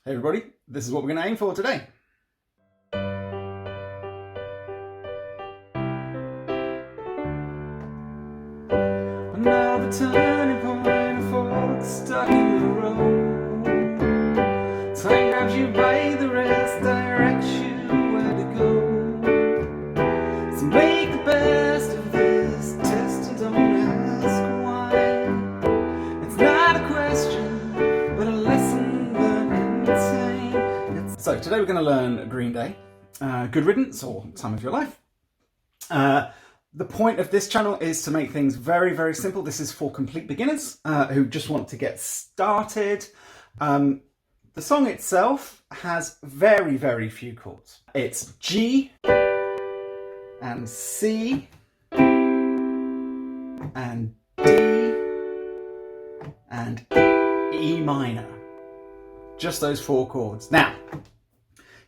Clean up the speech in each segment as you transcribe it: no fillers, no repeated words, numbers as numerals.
Hey everybody, this is what we're going to aim for today. Another turning point, a fork stuck in the road. Time grabs you by the wrist, directs you where to go. So make the best of this test and don't ask why. It's not a question, but a lesson learned in time. So today we're going to learn Green Day, Good Riddance, or Time of Your Life. The point of this channel is to make things very, very simple. This is for complete beginners who just want to get started. The song itself has very, very few chords. It's G and C and D and E minor. Just those 4 chords. Now,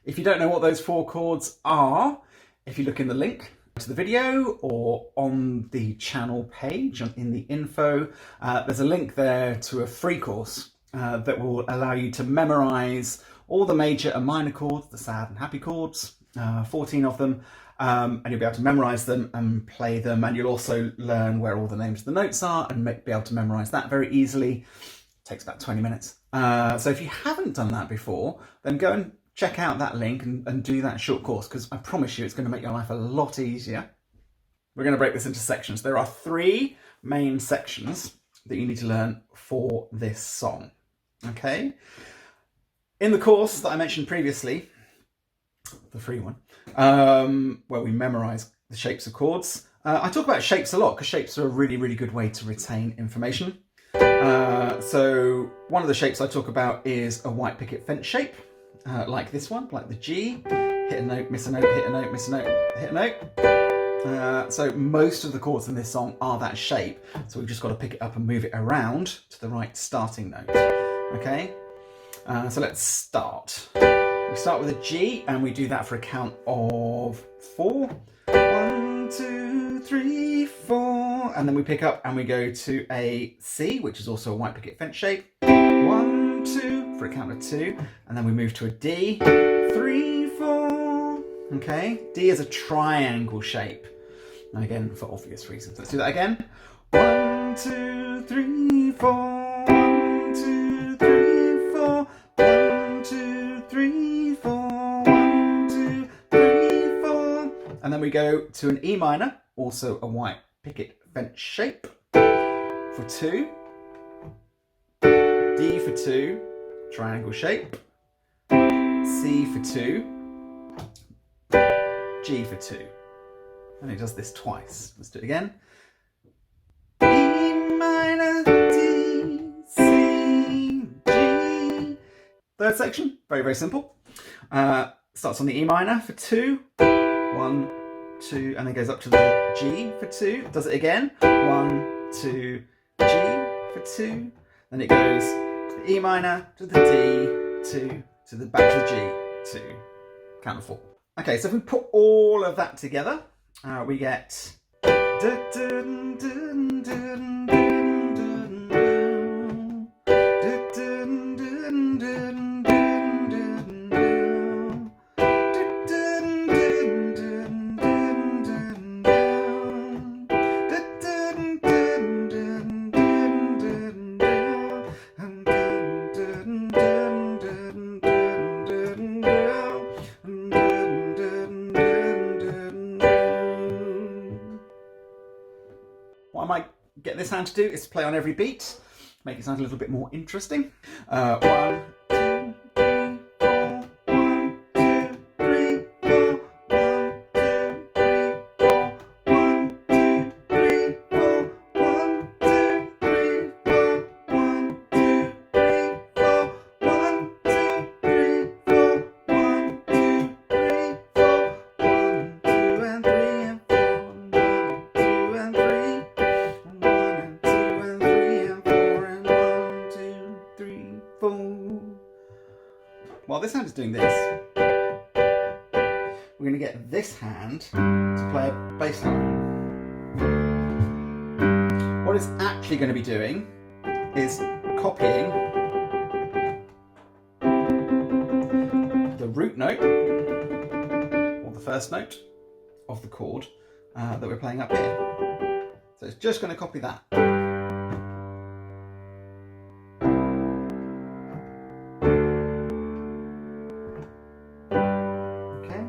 if you don't know what those 4 chords are, if you look in the link to the video or on the channel page in the info, there's a link there to a free course that will allow you to memorize all the major and minor chords, the sad and happy chords, 14 of them, and you'll be able to memorize them and play them, and you'll also learn where all the names of the notes are and be able to memorize that very easily. It takes about 20 minutes. So if you haven't done that before, then go and check out that link and do that short course, because I promise you it's going to make your life a lot easier. We're going to break this into sections. There are 3 main sections that you need to learn for this song. Okay? In the course that I mentioned previously, the free one, where we memorize the shapes of chords, I talk about shapes a lot because shapes are a really, really good way to retain information. So one of the shapes I talk about is a white picket fence shape. Like this one, like the G, hit a note, miss a note, hit a note, miss a note, hit a note. So most of the chords in this song are that shape, so we've just got to pick it up and move it around to the right starting note. Okay, so let's start. We start with a G and we do that for a count of 4. 1, 2, 3, 4, and then we pick up and we go to a C, which is also a white picket fence shape. 1, 2, for a count of 2, and then we move to a D, 3, 4. Okay, D is a triangle shape, and again for obvious reasons. Let's do that again. 1, 2, 3, 4. 1, 2, 3, 4. 1, 2, 3, 4. 1, 2, 3, 4. And then we go to an E minor, also a white picket fence shape, for 2. D for 2, triangle shape, C for 2, G for 2. And it does this twice. Let's do it again. E minor, D, C, G. Third section, very, very simple. Starts on the E minor for 2, 1, 2, and then goes up to the G for 2. Does it again. 1, 2, G for 2. Then it goes to the E minor, to the D, 2, to the back to the G, 2. Count of 4. Okay, so if we put all of that together, we get. What I might get this hand to do is play on every beat, make it sound a little bit more interesting. 1, 2, 3, 4. 1, 2, 3, 4. 1, 2, 3, 4. 1, 2, 3, 4. 1, 2, 3, 4. 1, 2, 3, 4. 1, 2, 3, 4. 1, 2, 3, 4. 1, 2, and 3 and 4. 1, 2, and 3. While this hand is doing this, we're going to get this hand to play a bass line. What it's actually going to be doing is copying note, or the first note of the chord that we're playing up here. So it's just going to copy that. Okay,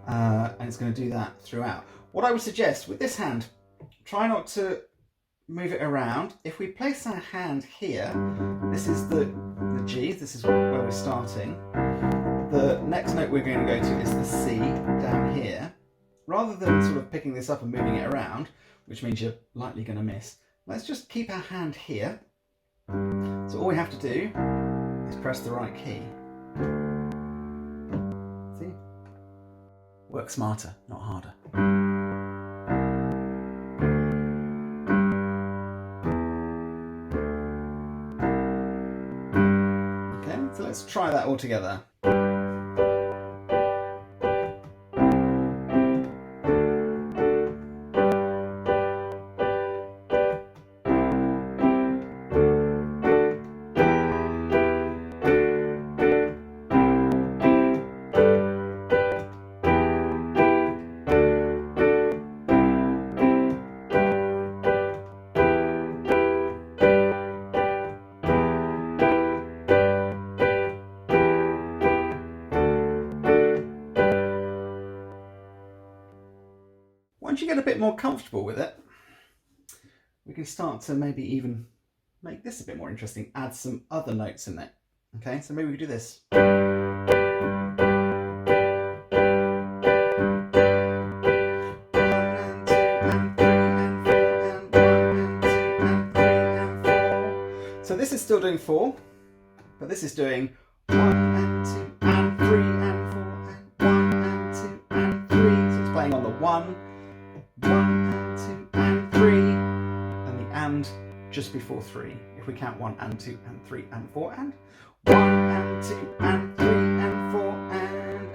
and it's going to do that throughout. What I would suggest with this hand, try not to move it around. If we place our hand here, this is the G, this is where we're starting. The next note we're going to go to is the C down here. Rather than sort of picking this up and moving it around, which means you're likely going to miss, let's just keep our hand here. So all we have to do is press the right key. See? Work smarter, not harder. So let's try that all together. Once you get a bit more comfortable with it, we can start to maybe even make this a bit more interesting, add some other notes in there. Okay, so maybe we could do this. So this is still doing 4, but this is doing 1 and 2 and 3 and 4 and 1 and 2 and 3. So it's playing on the 1 and 2 and 3, and the and just before 3. If we count 1 and 2 and 3 and 4 and 1 and 2 and 3 and 4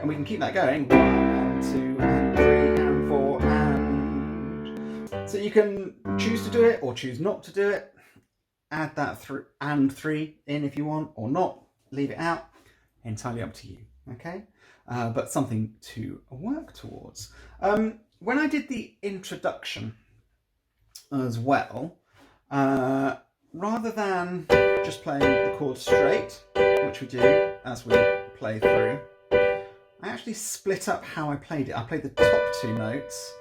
and we can keep that going. 1 and 2 and 3 and 4 and. So you can choose to do it or choose not to do it. Add that and 3 in if you want, or not. Leave it out. Entirely up to you. Okay, but something to work towards. When I did the introduction as well, rather than just playing the chord straight, which we do as we play through, I actually split up how I played it. I played the top 2 notes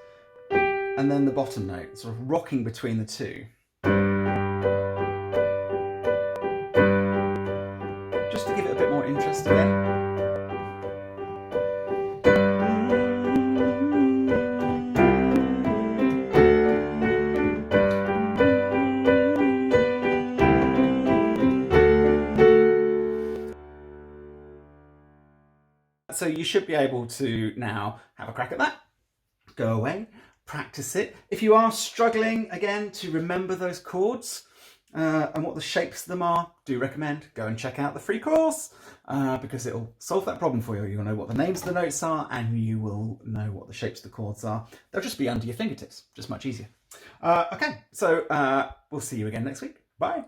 and then the bottom note, sort of rocking between the 2. Just to give it a bit more interest again. So you should be able to now have a crack at that. Go away, practice it. If you are struggling again to remember those chords and what the shapes of them are, do recommend go and check out the free course because it'll solve that problem for you. You'll know what the names of the notes are and you will know what the shapes of the chords are. They'll just be under your fingertips, just much easier. Okay, so we'll see you again next week. Bye.